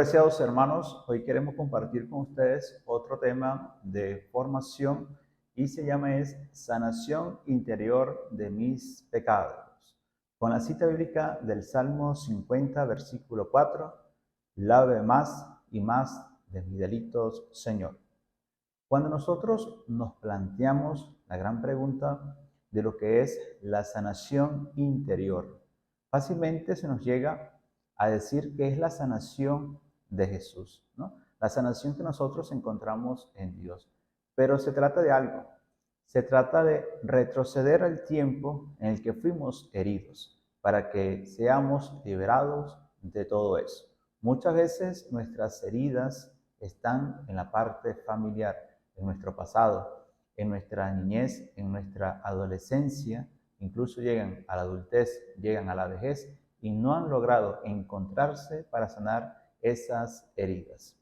apreciados hermanos, hoy queremos compartir con ustedes otro tema de formación y se llama sanación interior de mis pecados. Con la cita bíblica del Salmo 50, versículo 4, lave más y más de mis delitos, Señor. Cuando nosotros nos planteamos la gran pregunta de lo que es la sanación interior, fácilmente se nos llega a decir que es la sanación de Jesús, ¿no? La sanación que nosotros encontramos en Dios. Pero se trata de algo, se trata de retroceder al tiempo en el que fuimos heridos, para que seamos liberados de todo eso. Muchas veces nuestras heridas están en la parte familiar, en nuestro pasado, en nuestra niñez, en nuestra adolescencia, incluso llegan a la adultez, llegan a la vejez y no han logrado encontrarse para sanar esas heridas.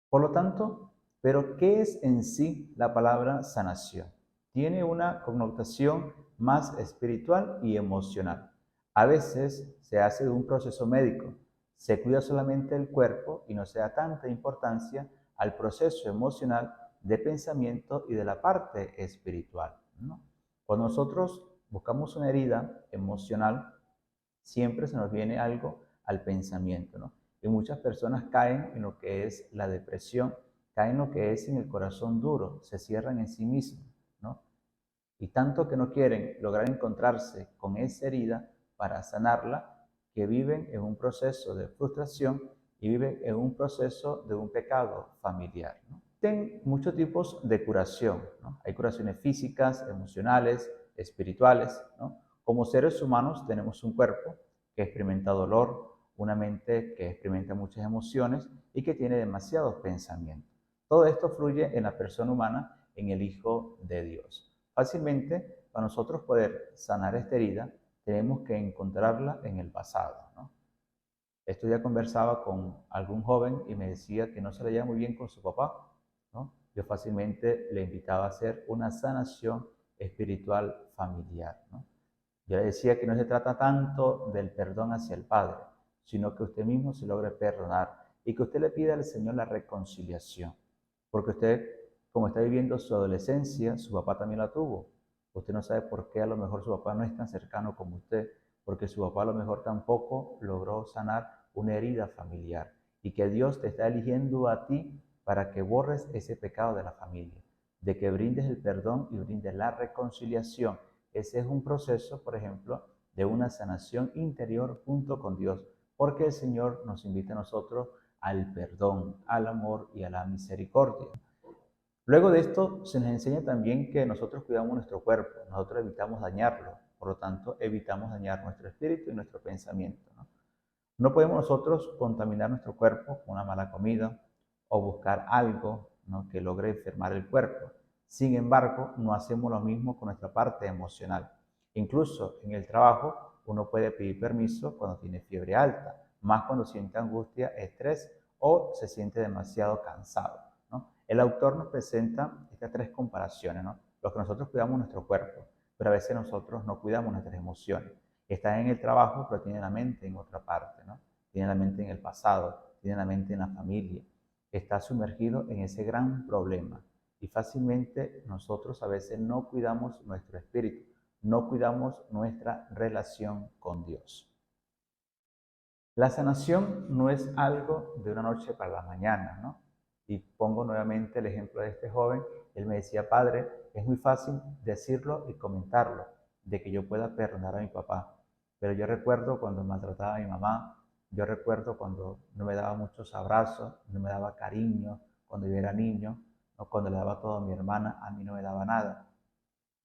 Por lo tanto, ¿pero qué es en sí la palabra sanación? Tiene una connotación más espiritual y emocional. A veces se hace de un proceso médico, se cuida solamente el cuerpo y no se da tanta importancia al proceso emocional de pensamiento y de la parte espiritual, ¿no? Cuando nosotros buscamos una herida emocional, siempre se nos viene algo al pensamiento, ¿no? Y muchas personas caen en lo que es la depresión, caen en lo que es en el corazón duro, se cierran en sí mismos, ¿no? Y tanto que no quieren lograr encontrarse con esa herida para sanarla, que viven en un proceso de frustración y viven en un proceso de un pecado familiar, ¿no? Existen muchos tipos de curación, ¿no? Hay curaciones físicas, emocionales, espirituales, ¿no? Como seres humanos tenemos un cuerpo que experimenta dolor, una mente que experimenta muchas emociones y que tiene demasiados pensamientos. Todo esto fluye en la persona humana, en el Hijo de Dios. Fácilmente, para nosotros poder sanar esta herida, tenemos que encontrarla en el pasado, ¿no? Esto ya conversaba con algún joven y me decía que no se le lleva muy bien con su papá, ¿no? Yo fácilmente le invitaba a hacer una sanación espiritual familiar, ¿no? Yo le decía que no se trata tanto del perdón hacia el Padre, sino que usted mismo se logre perdonar y que usted le pida al Señor la reconciliación. Porque usted, como está viviendo su adolescencia, su papá también la tuvo. Usted no sabe por qué a lo mejor su papá no es tan cercano como usted, porque su papá a lo mejor tampoco logró sanar una herida familiar. Y que Dios te está eligiendo a ti para que borres ese pecado de la familia, de que brindes el perdón y brindes la reconciliación. Ese es un proceso, por ejemplo, de una sanación interior junto con Dios, porque el Señor nos invita a nosotros al perdón, al amor y a la misericordia. Luego de esto se nos enseña también que nosotros cuidamos nuestro cuerpo, nosotros evitamos dañarlo, por lo tanto evitamos dañar nuestro espíritu y nuestro pensamiento, ¿no? No podemos nosotros contaminar nuestro cuerpo con una mala comida o buscar algo, ¿no?, que logre enfermar el cuerpo. Sin embargo, no hacemos lo mismo con nuestra parte emocional. Incluso en el trabajo uno puede pedir permiso cuando tiene fiebre alta, más cuando siente angustia, estrés o se siente demasiado cansado, ¿no? El autor nos presenta estas tres comparaciones, ¿no? Los que nosotros cuidamos nuestro cuerpo, pero a veces nosotros no cuidamos nuestras emociones. Está en el trabajo, pero tiene la mente en otra parte, ¿no? Tiene la mente en el pasado, tiene la mente en la familia. Está sumergido en ese gran problema. Y fácilmente nosotros a veces no cuidamos nuestro espíritu, no cuidamos nuestra relación con Dios. La sanación no es algo de una noche para la mañana, ¿no? Y pongo nuevamente el ejemplo de este joven. Él me decía: padre, es muy fácil decirlo y comentarlo, de que yo pueda perdonar a mi papá. Pero yo recuerdo cuando maltrataba a mi mamá, yo recuerdo cuando no me daba muchos abrazos, no me daba cariño, cuando yo era niño, o cuando le daba todo a mi hermana, a mí no me daba nada.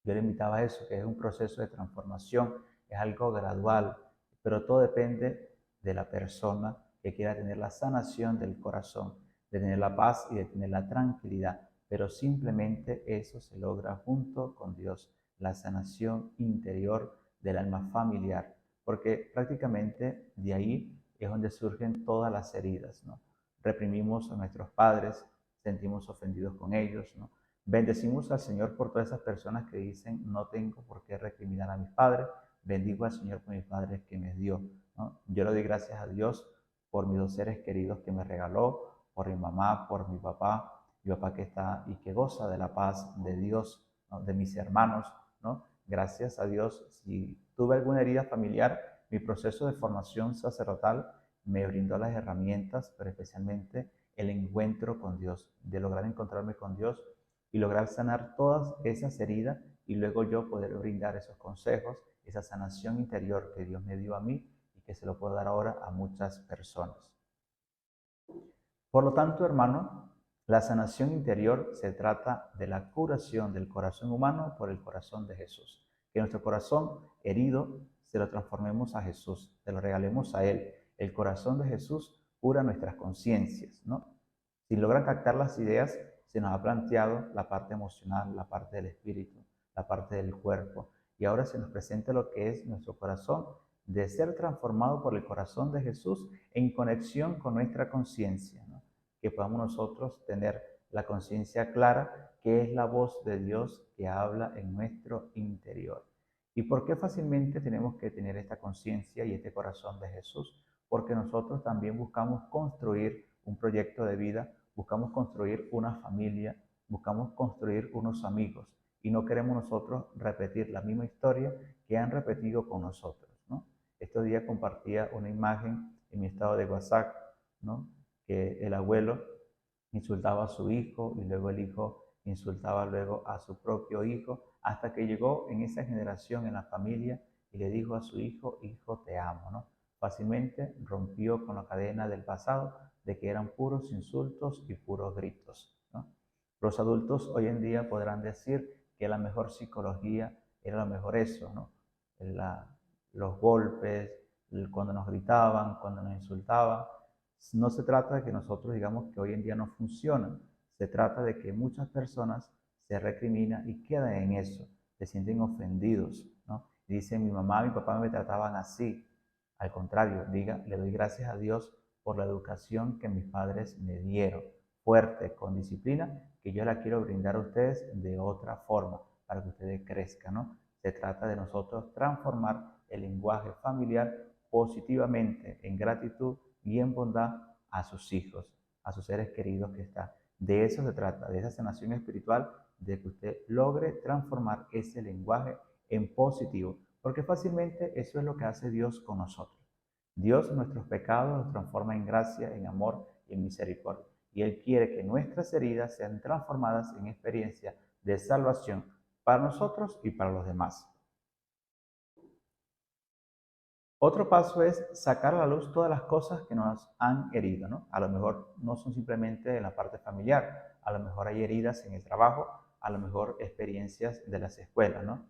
Yo le invitaba a eso, que es un proceso de transformación, es algo gradual, pero todo depende de la persona que quiera tener la sanación del corazón, de tener la paz y de tener la tranquilidad. Pero simplemente eso se logra junto con Dios, la sanación interior del alma familiar, porque prácticamente de ahí es donde surgen todas las heridas, ¿no? Reprimimos a nuestros padres, sentimos ofendidos con ellos, ¿no? Bendecimos al Señor por todas esas personas que dicen: no tengo por qué recriminar a mis padres, bendigo al Señor por mis padres que me dio, ¿no? Yo le doy gracias a Dios por mis 2 seres queridos que me regaló, por mi mamá, por mi papá que está y que goza de la paz de Dios, ¿no? De mis hermanos, ¿no? Gracias a Dios, si tuve alguna herida familiar, mi proceso de formación sacerdotal me brindó las herramientas, pero especialmente el encuentro con Dios, de lograr encontrarme con Dios y lograr sanar todas esas heridas y luego yo poder brindar esos consejos, esa sanación interior que Dios me dio a mí y que se lo puedo dar ahora a muchas personas. Por lo tanto, hermano, la sanación interior se trata de la curación del corazón humano por el corazón de Jesús. Que nuestro corazón herido se lo transformemos a Jesús, se lo regalemos a Él. El corazón de Jesús cura nuestras conciencias, ¿no? Si logran captar las ideas, se nos ha planteado la parte emocional, la parte del espíritu, la parte del cuerpo. Y ahora se nos presenta lo que es nuestro corazón, de ser transformado por el corazón de Jesús en conexión con nuestra conciencia, ¿no? Que podamos nosotros tener la conciencia clara, que es la voz de Dios que habla en nuestro interior. ¿Y por qué fácilmente tenemos que tener esta conciencia y este corazón de Jesús? Porque nosotros también buscamos construir un proyecto de vida, buscamos construir una familia, buscamos construir unos amigos y no queremos nosotros repetir la misma historia que han repetido con nosotros, ¿no? Estos días compartía una imagen en mi estado de WhatsApp, ¿no? Que el abuelo insultaba a su hijo y luego el hijo insultaba luego a su propio hijo, hasta que llegó en esa generación en la familia y le dijo a su hijo, hijo, te amo, ¿no? Fácilmente rompió con la cadena del pasado de que eran puros insultos y puros gritos, ¿no? Los adultos hoy en día podrán decir que la mejor psicología era lo mejor eso, ¿no? La, los golpes, cuando nos gritaban, cuando nos insultaban. No se trata de que nosotros digamos que hoy en día no funciona, se trata de que muchas personas se recriminan y quedan en eso, se sienten ofendidos, ¿no? Dicen, mi mamá, mi papá me trataban así. Al contrario, diga, le doy gracias a Dios por la educación que mis padres me dieron, fuerte, con disciplina, que yo la quiero brindar a ustedes de otra forma, para que ustedes crezcan, ¿no? Se trata de nosotros transformar el lenguaje familiar positivamente en gratitud y en bondad a sus hijos, a sus seres queridos que están. De eso se trata, de esa sanación espiritual, de que usted logre transformar ese lenguaje en positivo, porque fácilmente eso es lo que hace Dios con nosotros. Dios nuestros pecados los transforma en gracia, en amor y en misericordia. Y Él quiere que nuestras heridas sean transformadas en experiencia de salvación para nosotros y para los demás. Otro paso es sacar a la luz todas las cosas que nos han herido, ¿no? A lo mejor no son simplemente en la parte familiar, a lo mejor hay heridas en el trabajo, a lo mejor experiencias de las escuelas, ¿no?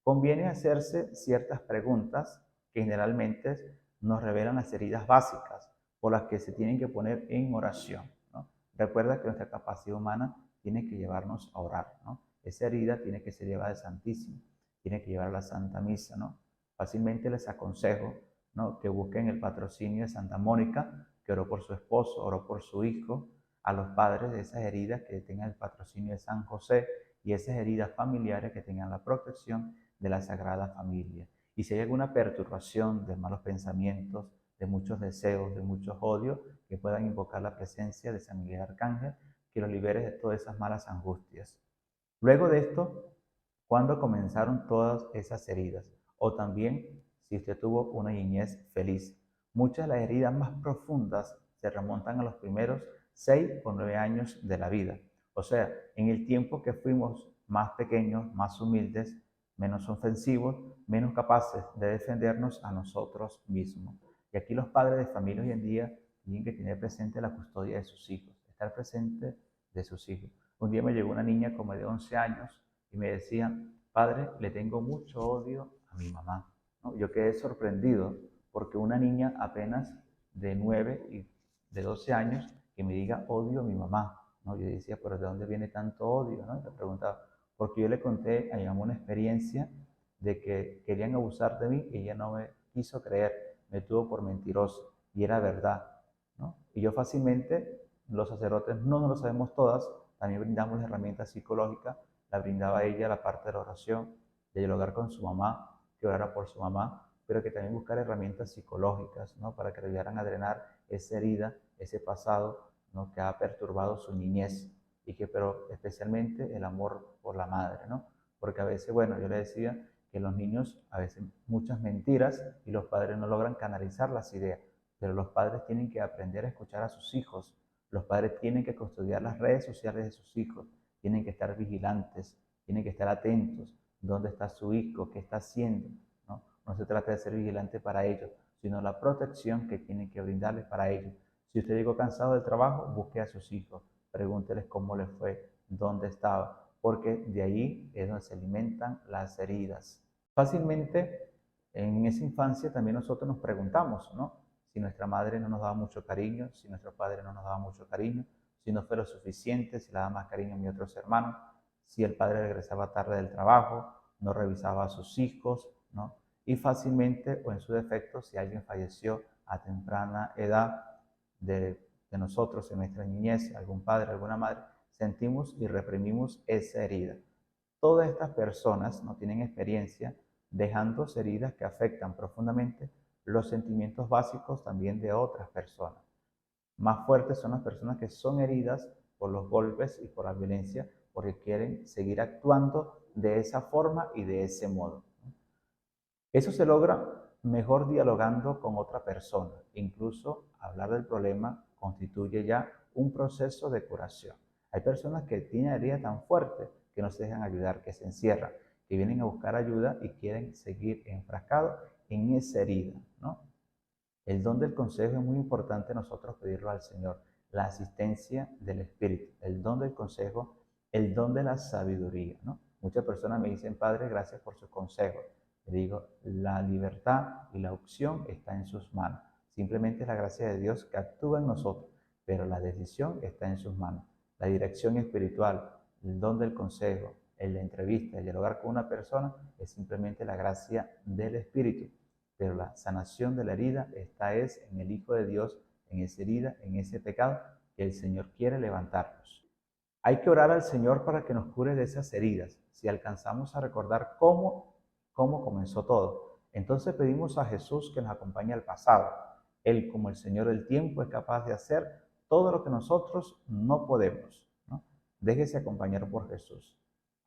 Conviene hacerse ciertas preguntas que generalmente nos revelan las heridas básicas por las que se tienen que poner en oración, ¿no? Recuerda que nuestra capacidad humana tiene que llevarnos a orar, ¿no? Esa herida tiene que ser llevada al Santísimo, tiene que llevar a la Santa Misa, ¿no? Fácilmente les aconsejo, ¿no?, que busquen el patrocinio de Santa Mónica, que oró por su esposo, oró por su hijo, a los padres de esas heridas que tengan el patrocinio de San José y esas heridas familiares que tengan la protección de la Sagrada Familia. Y si hay alguna perturbación de malos pensamientos, de muchos deseos, de muchos odios, que puedan invocar la presencia de San Miguel Arcángel, que los libere de todas esas malas angustias. Luego de esto, ¿cuándo comenzaron todas esas heridas? O también si usted tuvo una niñez feliz. Muchas de las heridas más profundas se remontan a los primeros 6 o 9 años de la vida. O sea, en el tiempo que fuimos más pequeños, más humildes, menos ofensivos, menos capaces de defendernos a nosotros mismos. Y aquí los padres de familia hoy en día tienen que tener presente la custodia de sus hijos, estar presente de sus hijos. Un día me llegó una niña como de 11 años y me decía, padre, le tengo mucho odio a mi mamá, ¿no? Yo quedé sorprendido porque una niña apenas de 9 y de 12 años que me diga odio a mi mamá, ¿no? Yo decía, pero ¿de dónde viene tanto odio?, ¿no? Y le preguntaba, porque yo le conté a mi mamá una experiencia de que querían abusar de mí y ella no me quiso creer, me tuvo por mentiroso y era verdad, ¿no? Y yo fácilmente, los sacerdotes no nos lo sabemos todas, también brindamos las herramientas psicológicas, la brindaba ella la parte de la oración, de dialogar con su mamá, que orara por su mamá, pero que también buscar herramientas psicológicas, ¿no? Para que le ayudaran a drenar esa herida, ese pasado, ¿no? Que ha perturbado su niñez y que, pero especialmente el amor por la madre, ¿no? Porque a veces, bueno, yo le decía que los niños a veces muchas mentiras y los padres no logran canalizar las ideas, pero los padres tienen que aprender a escuchar a sus hijos, los padres tienen que custodiar las redes sociales de sus hijos, tienen que estar vigilantes, tienen que estar atentos, dónde está su hijo, qué está haciendo, ¿no? No se trata de ser vigilante para ellos, sino la protección que tienen que brindarles para ellos. Si usted llegó cansado del trabajo, busque a sus hijos, pregúnteles cómo les fue, dónde estaba, porque de ahí es donde se alimentan las heridas. Fácilmente, en esa infancia también nosotros nos preguntamos, ¿no? Si nuestra madre no nos daba mucho cariño, si nuestro padre no nos daba mucho cariño, si no fue lo suficiente, si le daba más cariño a mis otros hermanos, si el padre regresaba tarde del trabajo, no revisaba a sus hijos, ¿no? Y fácilmente, o en su defecto, si alguien falleció a temprana edad de nosotros, en nuestra niñez, algún padre, alguna madre, sentimos y reprimimos esa herida. Todas estas personas no tienen experiencia dejando heridas que afectan profundamente los sentimientos básicos también de otras personas. Más fuertes son las personas que son heridas por los golpes y por la violencia porque quieren seguir actuando de esa forma y de ese modo. Eso se logra mejor dialogando con otra persona. Incluso hablar del problema constituye ya un proceso de curación. Hay personas que tienen heridas tan fuertes que no se dejan ayudar, que se encierran, que vienen a buscar ayuda y quieren seguir enfrascados en esa herida, ¿no? El don del consejo es muy importante nosotros pedirlo al Señor. La asistencia del Espíritu, el don del consejo, el don de la sabiduría, ¿no? Muchas personas me dicen, Padre, gracias por sus consejos. Le digo, la libertad y la opción está en sus manos. Simplemente es la gracia de Dios que actúa en nosotros, pero la decisión está en sus manos. La dirección espiritual, el don del consejo, el de entrevista, el dialogar con una persona, es simplemente la gracia del Espíritu. Pero la sanación de la herida está en el Hijo de Dios, en esa herida, en ese pecado que el Señor quiere levantarnos. Hay que orar al Señor para que nos cure de esas heridas, si alcanzamos a recordar cómo comenzó todo. Entonces pedimos a Jesús que nos acompañe al pasado. Él, como el Señor del tiempo, es capaz de hacer todo lo que nosotros no podemos, ¿no? Déjese acompañar por Jesús.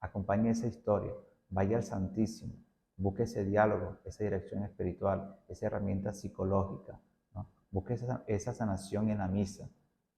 Acompañe esa historia. Vaya al Santísimo. Busque ese diálogo, esa dirección espiritual, esa herramienta psicológica, ¿no? Busque esa sanación en la misa.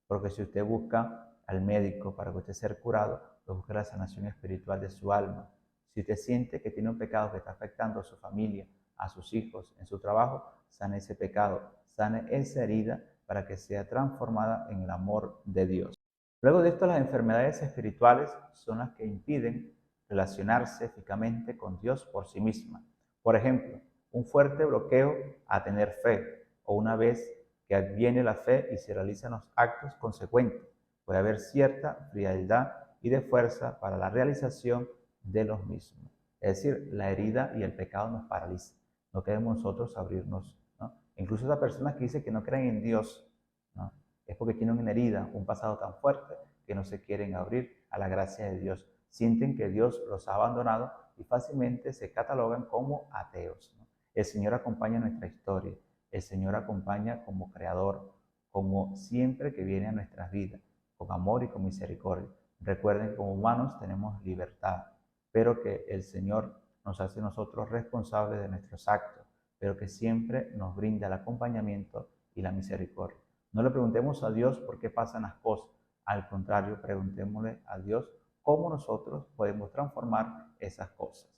Porque si usted busca al médico para que usted sea curado, pues busque la sanación espiritual de su alma. Si usted siente que tiene un pecado que está afectando a su familia, a sus hijos, en su trabajo, sane ese pecado, sane esa herida para que sea transformada en el amor de Dios. Luego de esto, las enfermedades espirituales son las que impiden relacionarse eficazmente con Dios por sí misma. Por ejemplo, un fuerte bloqueo a tener fe, o una vez que adviene la fe y se realizan los actos consecuentes, puede haber cierta frialdad y de fuerza para la realización de los mismos. Es decir, la herida y el pecado nos paralizan. No queremos nosotros abrirnos, ¿no? Incluso esas personas que dicen que no creen en Dios, ¿no? Es porque tienen una herida, un pasado tan fuerte que no se quieren abrir a la gracia de Dios. Sienten que Dios los ha abandonado y fácilmente se catalogan como ateos, ¿no? El Señor acompaña nuestra historia. El Señor acompaña como creador, como siempre que viene a nuestras vidas, con amor y con misericordia. Recuerden que como humanos tenemos libertad, pero que el Señor nos hace nosotros responsables de nuestros actos, pero que siempre nos brinda el acompañamiento y la misericordia. No le preguntemos a Dios por qué pasan las cosas, al contrario, preguntémosle a Dios cómo nosotros podemos transformar esas cosas.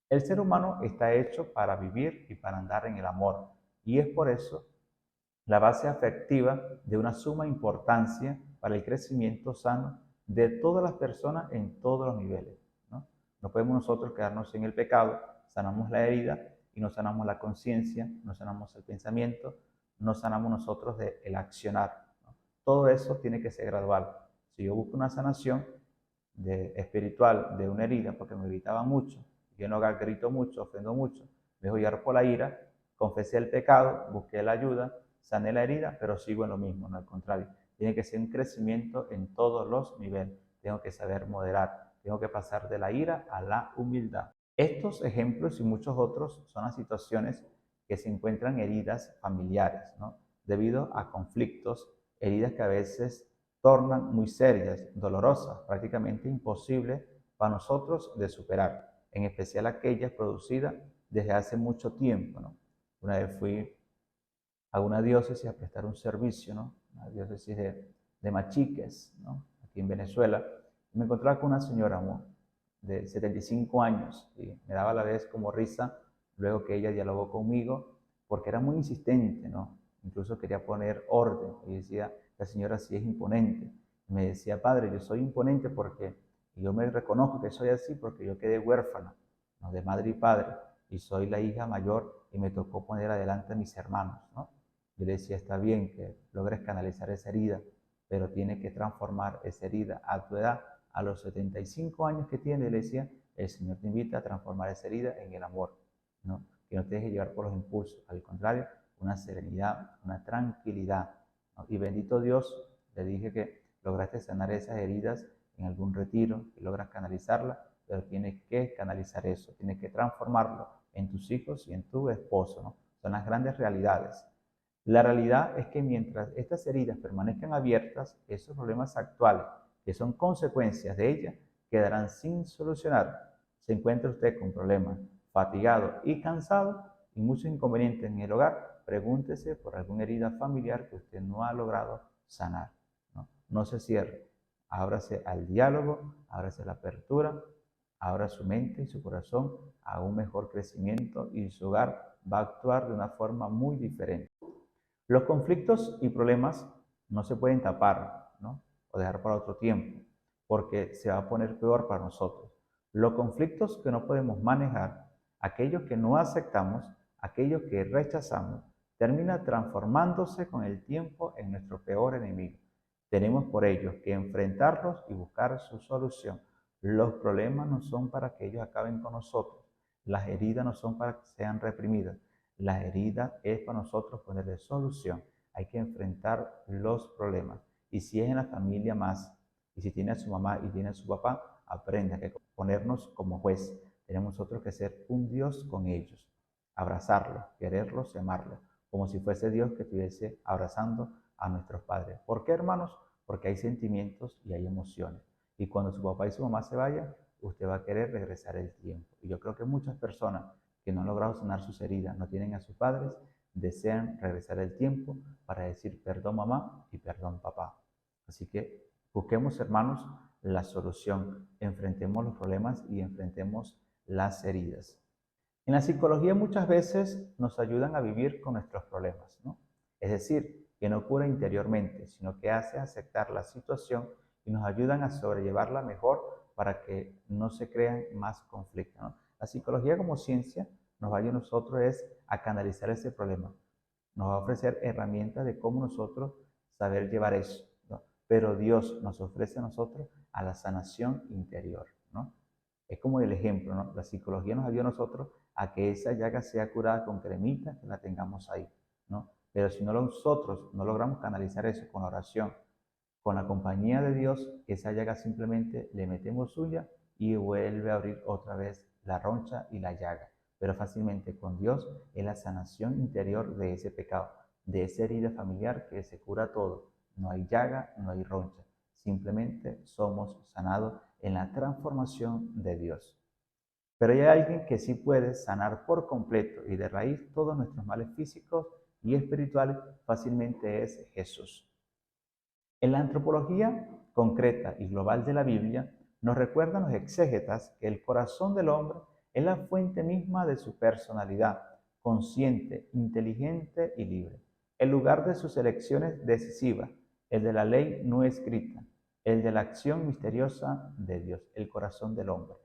El ser humano está hecho para vivir y para andar en el amor, y es por eso la base afectiva de una suma importancia para el crecimiento sano de todas las personas en todos los niveles, ¿no? No podemos nosotros quedarnos en el pecado, sanamos la herida y no sanamos la conciencia, no sanamos el pensamiento, no sanamos nosotros del accionar, ¿no? Todo eso tiene que ser gradual. Si yo busco una sanación espiritual de una herida porque me gritaba mucho, yo no grito mucho, ofendo mucho, me dejo llevar por la ira, confesé el pecado, busqué la ayuda, sané la herida, pero sigo en lo mismo, no al contrario. Tiene que ser un crecimiento en todos los niveles. Tengo que saber moderar, tengo que pasar de la ira a la humildad. Estos ejemplos y muchos otros son las situaciones que se encuentran heridas familiares, ¿no? Debido a conflictos, heridas que a veces tornan muy serias, dolorosas, prácticamente imposibles para nosotros de superar, en especial aquellas producidas desde hace mucho tiempo, ¿no? Una vez fui a una diócesis a prestar un servicio, ¿no? Una diócesis de Machiques, ¿no? Aquí en Venezuela, y me encontraba con una señora, ¿no?, de 75 años y me daba a la vez como risa luego que ella dialogó conmigo porque era muy insistente, ¿no? Incluso quería poner orden y decía, la señora sí es imponente. Me decía, padre, yo soy imponente porque yo me reconozco que soy así porque yo quedé huérfana, ¿no?, de madre y padre, y soy la hija mayor y me tocó poner adelante a mis hermanos, ¿no? Yo le decía, está bien que logres canalizar esa herida, pero tiene que transformar esa herida a tu edad, a los 75 años que tiene, le decía, el Señor te invita a transformar esa herida en el amor, ¿no? Que no te dejes llevar por los impulsos, al contrario, una serenidad, una tranquilidad, ¿no? Y bendito Dios, le dije que lograste sanar esas heridas en algún retiro, que logras canalizarla, pero tienes que canalizar eso, tienes que transformarlo en tus hijos y en tu esposo, ¿no? Son las grandes realidades. La realidad es que mientras estas heridas permanezcan abiertas, esos problemas actuales, que son consecuencias de ellas, quedarán sin solucionar. Se encuentra usted con problemas, fatigado y cansado y muchos inconvenientes en el hogar, pregúntese por alguna herida familiar que usted no ha logrado sanar. No se cierre, ábrase al diálogo, ábrase a la apertura, abra su mente y su corazón a un mejor crecimiento y su hogar va a actuar de una forma muy diferente. Los conflictos y problemas no se pueden tapar, ¿no?, o dejar para otro tiempo, porque se va a poner peor para nosotros. Los conflictos que no podemos manejar, aquellos que no aceptamos, aquellos que rechazamos, terminan transformándose con el tiempo en nuestro peor enemigo. Tenemos por ello que enfrentarlos y buscar su solución. Los problemas no son para que ellos acaben con nosotros. Las heridas no son para que sean reprimidas. La herida es para nosotros ponerle solución. Hay que enfrentar los problemas. Y si es en la familia más, y si tiene a su mamá y tiene a su papá, aprenda que ponernos como juez. Tenemos nosotros que ser un Dios con ellos. Abrazarlos, quererlos y amarlos. Como si fuese Dios que estuviese abrazando a nuestros padres. ¿Por qué, hermanos? Porque hay sentimientos y hay emociones. Y cuando su papá y su mamá se vayan, usted va a querer regresar el tiempo. Y yo creo que muchas personas que no han logrado sanar sus heridas, no tienen a sus padres, desean regresar el tiempo para decir perdón mamá y perdón papá. Así que busquemos, hermanos, la solución, enfrentemos los problemas y enfrentemos las heridas. En la psicología muchas veces nos ayudan a vivir con nuestros problemas, ¿no? Es decir, que no cura interiormente, sino que hace aceptar la situación y nos ayudan a sobrellevarla mejor para que no se crean más conflictos, ¿no? La psicología como ciencia nos va a ayudar a nosotros es a canalizar ese problema. Nos va a ofrecer herramientas de cómo nosotros saber llevar eso, ¿no? Pero Dios nos ofrece a nosotros a la sanación interior, ¿no? Es como el ejemplo, ¿no? La psicología nos ayuda a nosotros a que esa llaga sea curada con cremita, que la tengamos ahí, ¿no? Pero si nosotros no logramos canalizar eso con la oración, con la compañía de Dios, esa llaga simplemente le metemos suya y vuelve a abrir otra vez la roncha y la llaga. Pero fácilmente con Dios es la sanación interior de ese pecado, de esa herida familiar que se cura todo. No hay llaga, no hay roncha. Simplemente somos sanados en la transformación de Dios. Pero hay alguien que sí puede sanar por completo y de raíz todos nuestros males físicos y espirituales, fácilmente es Jesús. En la antropología concreta y global de la Biblia, nos recuerdan los exégetas que el corazón del hombre es la fuente misma de su personalidad, consciente, inteligente y libre. El lugar de sus elecciones decisivas, el de la ley no escrita, el de la acción misteriosa de Dios, el corazón del hombre.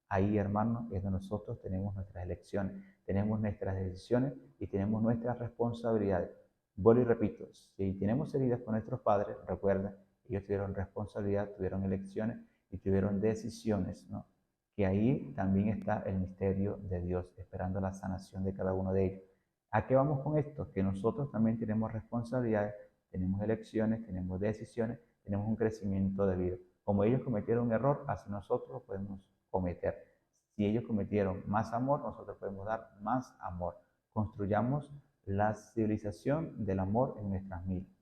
Ahí, hermano, es donde nosotros tenemos nuestras elecciones, tenemos nuestras decisiones y tenemos nuestras responsabilidades. Vuelvo y repito, si tenemos heridas con nuestros padres, recuerda, ellos tuvieron responsabilidad, tuvieron elecciones y tuvieron decisiones, ¿no? Que ahí también está el misterio de Dios, esperando la sanación de cada uno de ellos. ¿A qué vamos con esto? Que nosotros también tenemos responsabilidades, tenemos elecciones, tenemos decisiones, tenemos un crecimiento de vida. Como ellos cometieron un error, así nosotros lo podemos cometer. Si ellos cometieron más amor, nosotros podemos dar más amor. construyamos la civilización del amor en nuestras vidas.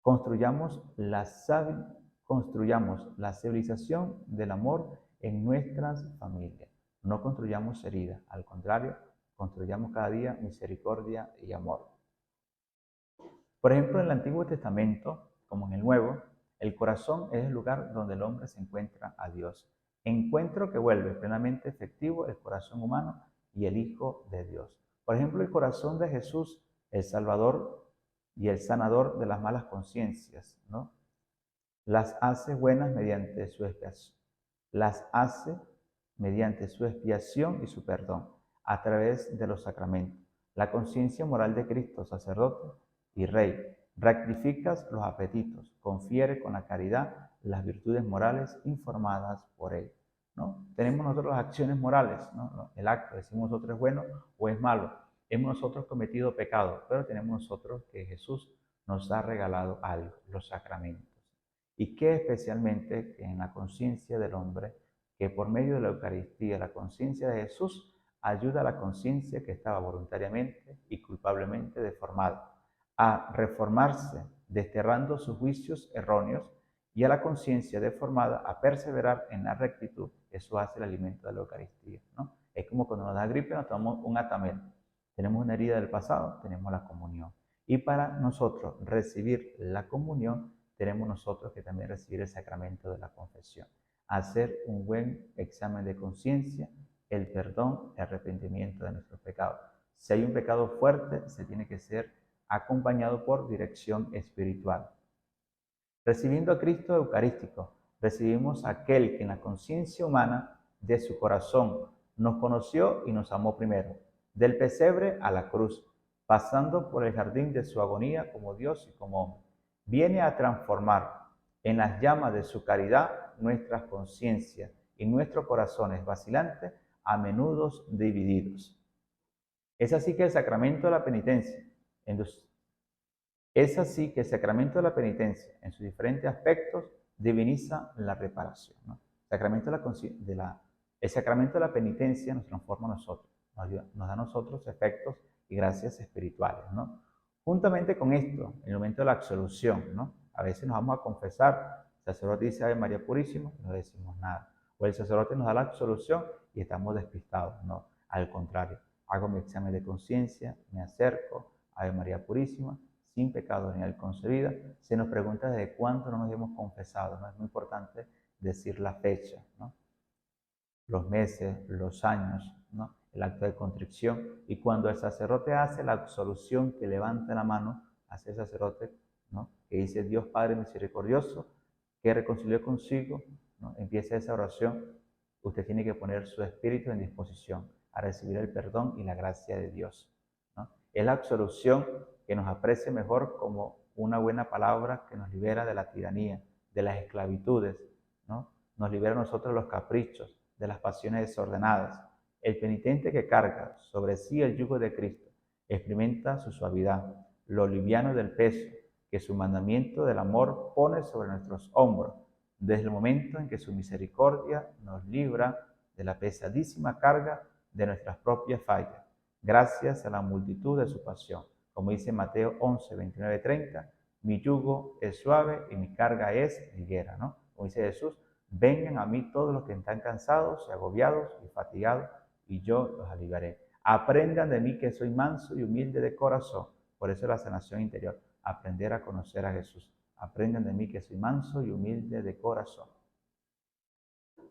Construyamos la civilización del amor en nuestras familias. No construyamos heridas, al contrario, construyamos cada día misericordia y amor. Por ejemplo, en el Antiguo Testamento, como en el Nuevo, el corazón es el lugar donde el hombre se encuentra a Dios. Encuentro que vuelve plenamente efectivo el corazón humano y el Hijo de Dios. Por ejemplo, el corazón de Jesús, el Salvador y el sanador de las malas conciencias, ¿no? Las hace buenas mediante su expiación. Las hace mediante su expiación y su perdón, a través de los sacramentos. La conciencia moral de Cristo, sacerdote y Rey, rectificas los apetitos, confiere con la caridad las virtudes morales informadas por Él, ¿no? Tenemos nosotros las acciones morales, ¿no? El acto, decimos nosotros es bueno o es malo. Hemos nosotros cometido pecado, pero tenemos nosotros que Jesús nos ha regalado algo, los sacramentos. Y que especialmente en la conciencia del hombre, que por medio de la Eucaristía, la conciencia de Jesús ayuda a la conciencia que estaba voluntariamente y culpablemente deformada a reformarse, desterrando sus juicios erróneos, y a la conciencia deformada a perseverar en la rectitud. Eso hace el alimento de la Eucaristía, ¿no? Es como cuando nos da gripe, nos tomamos un Atamel. Tenemos una herida del pasado, tenemos la comunión. Y para nosotros recibir la comunión, tenemos nosotros que también recibir el sacramento de la confesión. Hacer un buen examen de conciencia, el perdón, el arrepentimiento de nuestros pecados. Si hay un pecado fuerte, se tiene que ser acompañado por dirección espiritual. Recibiendo a Cristo Eucarístico, recibimos a aquel que en la conciencia humana de su corazón nos conoció y nos amó primero, del pesebre a la cruz, pasando por el jardín de su agonía como Dios y como hombre. Viene a transformar en las llamas de su caridad nuestras conciencias y nuestros corazones vacilantes, a menudo divididos. Es así que el sacramento de la penitencia, en sus diferentes aspectos, diviniza la reparación, ¿no? El sacramento de la penitencia nos transforma a nosotros, nos da a nosotros efectos y gracias espirituales, ¿no? Juntamente con esto, en el momento de la absolución, ¿no? A veces nos vamos a confesar, el sacerdote dice Ave María Purísima y no decimos nada. O el sacerdote nos da la absolución y estamos despistados, ¿no? Al contrario, hago mi examen de conciencia, me acerco, Ave María Purísima, sin pecado ni al concebida. Se nos pregunta desde cuándo no nos hemos confesado, ¿no? Es muy importante decir la fecha, ¿no? Los meses, los años, ¿no? El acto de contrición. Y cuando el sacerdote hace la absolución, que levanta la mano, hace el sacerdote, ¿no? Que dice Dios Padre misericordioso, que reconcilió consigo, ¿no? Empieza esa oración. Usted tiene que poner su espíritu en disposición a recibir el perdón y la gracia de Dios, ¿no? Es la absolución que nos aprecie mejor como una buena palabra que nos libera de la tiranía, de las esclavitudes, ¿no? Nos libera a nosotros de los caprichos, de las pasiones desordenadas. El penitente que carga sobre sí el yugo de Cristo experimenta su suavidad, lo liviano del peso que su mandamiento del amor pone sobre nuestros hombros, desde el momento en que su misericordia nos libra de la pesadísima carga de nuestras propias fallas, gracias a la multitud de su pasión. Como dice Mateo 11, 29, 30, mi yugo es suave y mi carga es ligera, ¿no? Como dice Jesús, vengan a mí todos los que están cansados y agobiados y fatigados, y yo los aliviaré. Aprendan de mí que soy manso y humilde de corazón. Por eso la sanación interior, aprender a conocer a Jesús. Aprendan de mí que soy manso y humilde de corazón.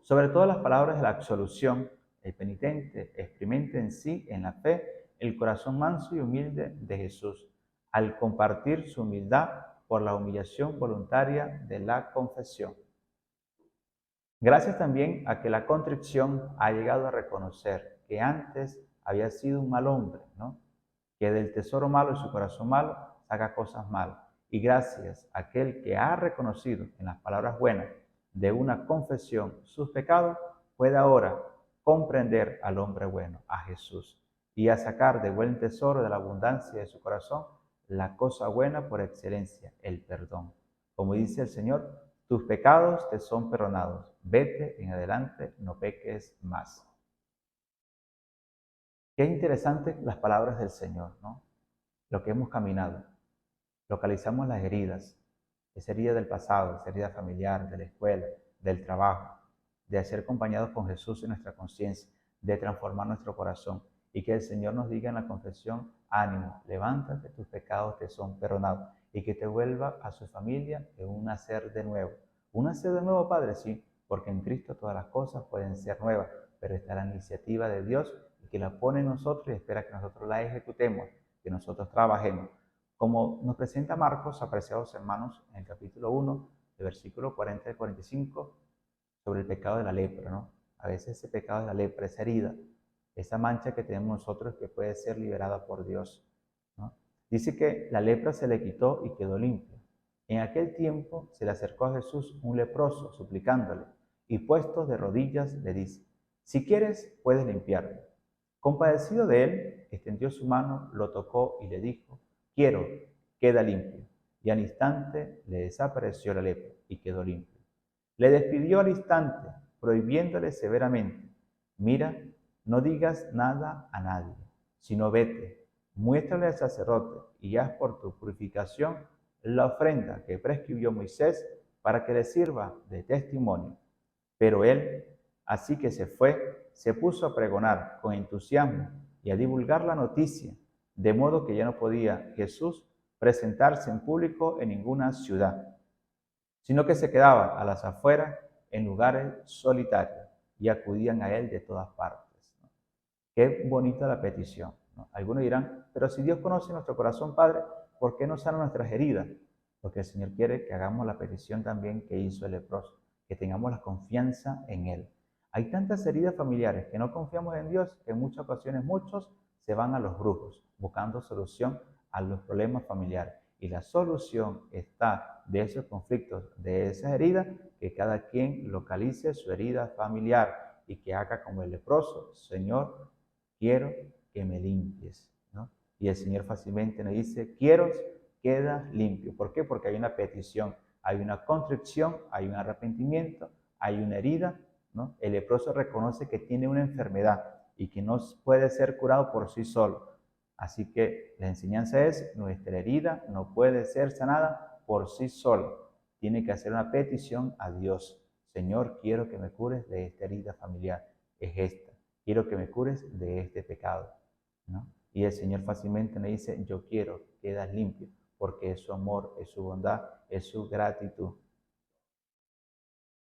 Sobre todas las palabras de la absolución, el penitente experimenta en sí, en la fe, el corazón manso y humilde de Jesús, al compartir su humildad por la humillación voluntaria de la confesión. Gracias también a que la contrición ha llegado a reconocer que antes había sido un mal hombre, ¿no? Que del tesoro malo y su corazón malo saca cosas malas. Y gracias a aquel que ha reconocido en las palabras buenas de una confesión sus pecados, puede ahora comprender al hombre bueno, a Jesús, y a sacar de buen tesoro de la abundancia de su corazón la cosa buena por excelencia, el perdón. Como dice el Señor, tus pecados te son perdonados. Vete en adelante, no peques más. Qué interesante las palabras del Señor, ¿no? Lo que hemos caminado. Localizamos las heridas, esa herida del pasado, esa herida familiar, de la escuela, del trabajo, de ser acompañados con Jesús en nuestra conciencia, de transformar nuestro corazón y que el Señor nos diga en la confesión, ánimo, levántate, tus pecados te son perdonados y que te vuelva a su familia en un nacer de nuevo. Un nacer de nuevo, Padre, sí, porque en Cristo todas las cosas pueden ser nuevas, pero está la iniciativa de Dios y que la pone en nosotros y espera que nosotros la ejecutemos, que nosotros trabajemos. Como nos presenta Marcos, apreciados hermanos, en el capítulo 1, el versículo 40 al 45, sobre el pecado de la lepra, ¿no? A veces ese pecado de la lepra, esa herida, esa mancha que tenemos nosotros que puede ser liberada por Dios, ¿no? Dice que la lepra se le quitó y quedó limpia. En aquel tiempo se le acercó a Jesús un leproso, suplicándole, y puesto de rodillas le dice, si quieres, puedes limpiarme. Compadecido de él, extendió su mano, lo tocó y le dijo, quiero, queda limpio. Y al instante le desapareció la lepra y quedó limpio. Le despidió al instante, prohibiéndole severamente, mira, no digas nada a nadie, sino vete, muéstrale al sacerdote y haz por tu purificación la ofrenda que prescribió Moisés para que le sirva de testimonio. Pero él, así que se fue, se puso a pregonar con entusiasmo y a divulgar la noticia, de modo que ya no podía Jesús presentarse en público en ninguna ciudad, sino que se quedaba a las afueras en lugares solitarios y acudían a él de todas partes. Qué bonita la petición, ¿no? Algunos dirán, pero si Dios conoce nuestro corazón, Padre, ¿por qué no sana nuestras heridas? Porque el Señor quiere que hagamos la petición también que hizo el leproso, que tengamos la confianza en Él. Hay tantas heridas familiares que no confiamos en Dios que en muchas ocasiones muchos se van a los brujos buscando solución a los problemas familiares. Y la solución está de esos conflictos, de esas heridas, que cada quien localice su herida familiar y que haga como el leproso, Señor, quiero que me limpies, ¿no? Y el Señor fácilmente nos dice, quiero, queda limpio. ¿Por qué? Porque hay una petición, hay una contrición, hay un arrepentimiento, hay una herida, ¿no? El leproso reconoce que tiene una enfermedad y que no puede ser curado por sí solo. Así que la enseñanza es, nuestra herida no puede ser sanada por sí sola. Tiene que hacer una petición a Dios. Señor, quiero que me cures de esta herida familiar. Es esta. Quiero que me cures de este pecado, ¿no? Y el Señor fácilmente me dice, yo quiero, quedas limpio, porque es su amor, es su bondad, es su gratitud.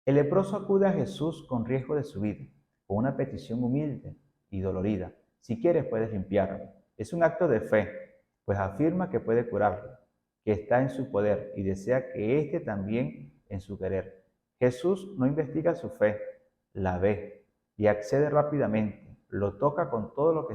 El leproso acude a Jesús con riesgo de su vida, con una petición humilde y dolorida. Si quieres, puedes limpiarme. Es un acto de fe, pues afirma que puede curarlo, que está en su poder y desea que éste también en su querer. Jesús no investiga su fe, la ve y accede rápidamente. Lo toca con todo lo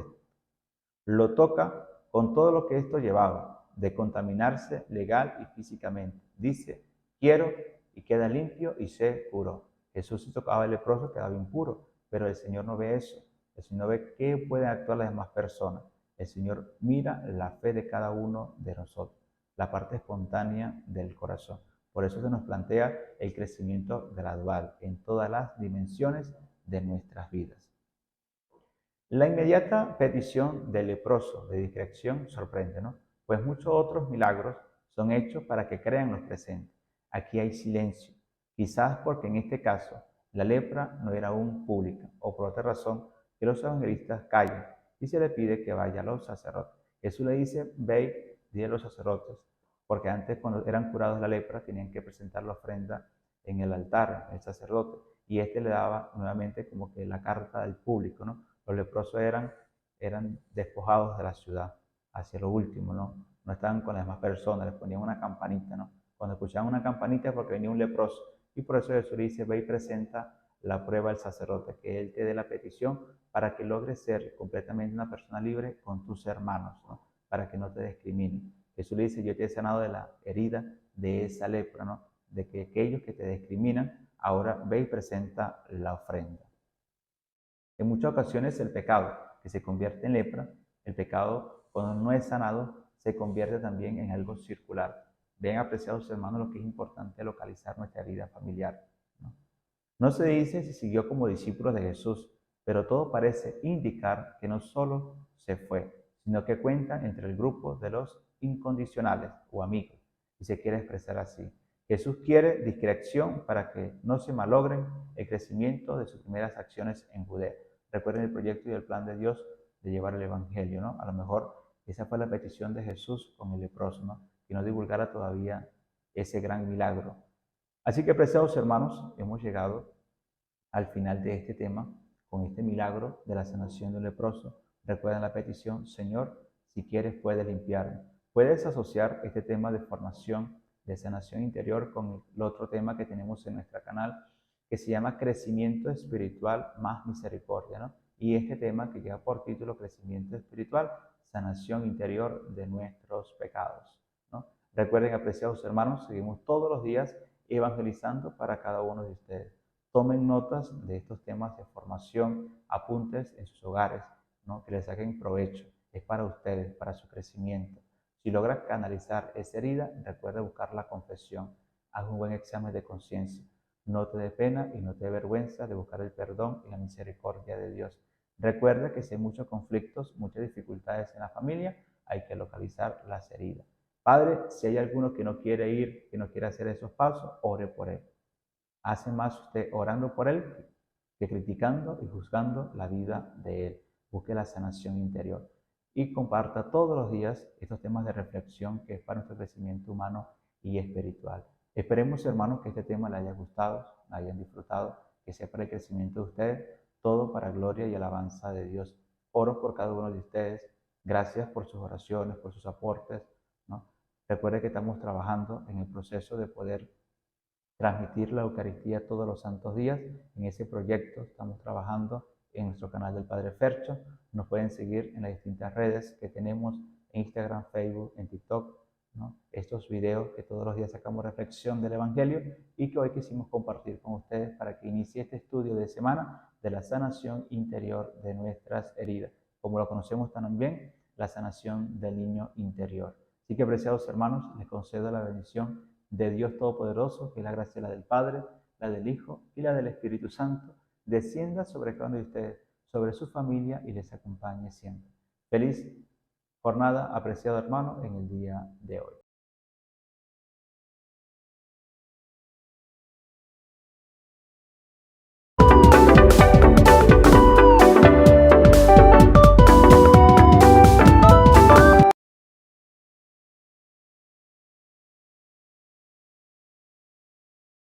que esto llevaba, de contaminarse legal y físicamente. Dice, quiero y queda limpio y se curó. Jesús se tocaba el leproso, quedaba impuro, pero el Señor no ve eso. El Señor ve qué pueden actuar las demás personas. El Señor mira la fe de cada uno de nosotros, la parte espontánea del corazón. Por eso se nos plantea el crecimiento gradual en todas las dimensiones de nuestras vidas. La inmediata petición del leproso de discreción sorprende, ¿no? Pues muchos otros milagros son hechos para que crean los presentes. Aquí hay silencio, quizás porque en este caso la lepra no era aún pública o por otra razón que los evangelistas callan y se le pide que vaya a los sacerdotes. Jesús le dice, ve, di a los sacerdotes, porque antes cuando eran curados de la lepra tenían que presentar la ofrenda en el altar, el sacerdote, y este le daba nuevamente como que la carta del público, ¿no? Los leprosos eran despojados de la ciudad hacia lo último, ¿no? No estaban con las demás personas, les ponían una campanita, ¿no? Cuando escuchaban una campanita es porque venía un leproso. Y por eso Jesús le dice, ve y presenta la prueba al sacerdote, que él te dé la petición para que logres ser completamente una persona libre con tus hermanos, ¿no? Para que no te discriminen. Jesús le dice, yo te he sanado de la herida de esa lepra, ¿no? De que aquellos que te discriminan, ahora ve y presenta la ofrenda. En muchas ocasiones el pecado que se convierte en lepra, el pecado cuando no es sanado, se convierte también en algo circular. Vean, apreciados hermanos, lo que es importante localizar nuestra vida familiar, ¿no? No se dice si siguió como discípulos de Jesús, pero todo parece indicar que no solo se fue, sino que cuenta entre el grupo de los incondicionales o amigos, si se quiere expresar así. Jesús quiere discreción para que no se malogren el crecimiento de sus primeras acciones en Judea. Recuerden el proyecto y el plan de Dios de llevar el Evangelio, ¿no? A lo mejor esa fue la petición de Jesús con el leproso, ¿no? Que no divulgara todavía ese gran milagro. Así que, preciados hermanos, hemos llegado al final de este tema con este milagro de la sanación del leproso. Recuerden la petición: Señor, si quieres puedes limpiarme. Puedes asociar este tema de formación, de sanación interior, con el otro tema que tenemos en nuestro canal, que se llama crecimiento espiritual más misericordia, ¿no? Y este tema que lleva por título crecimiento espiritual, sanación interior de nuestros pecados, ¿no? Recuerden, apreciados hermanos, seguimos todos los días evangelizando para cada uno de ustedes. Tomen notas de estos temas de formación, apuntes en sus hogares, ¿no? Que les saquen provecho. Es para ustedes, para su crecimiento. Si logras canalizar esa herida, recuerda buscar la confesión. Haz un buen examen de conciencia. No te dé pena y no te dé vergüenza de buscar el perdón y la misericordia de Dios. Recuerda que si hay muchos conflictos, muchas dificultades en la familia, hay que localizar las heridas. Padre, si hay alguno que no quiere ir, que no quiere hacer esos pasos, ore por él. Hace más usted orando por él que criticando y juzgando la vida de él. Busque la sanación interior y comparta todos los días estos temas de reflexión que es para nuestro crecimiento humano y espiritual. Esperemos, hermanos, que este tema les haya gustado, le hayan disfrutado, que sea para el crecimiento de ustedes, todo para gloria y alabanza de Dios. Oro por cada uno de ustedes. Gracias por sus oraciones, por sus aportes, ¿no? Recuerde que estamos trabajando en el proceso de poder transmitir la Eucaristía todos los santos días. En ese proyecto estamos trabajando en nuestro canal del Padre Fercho. Nos pueden seguir en las distintas redes que tenemos: en Instagram, Facebook, en TikTok, ¿no? Estos videos que todos los días sacamos reflexión del Evangelio y que hoy quisimos compartir con ustedes para que inicie este estudio de semana de la sanación interior de nuestras heridas, como lo conocemos también, la sanación del niño interior. Así que, apreciados hermanos, les concedo la bendición de Dios Todopoderoso, que la gracia, la del Padre, la del Hijo y la del Espíritu Santo, descienda sobre cada uno de ustedes, sobre su familia y les acompañe siempre. Feliz jornada, apreciado hermano, en el día de hoy.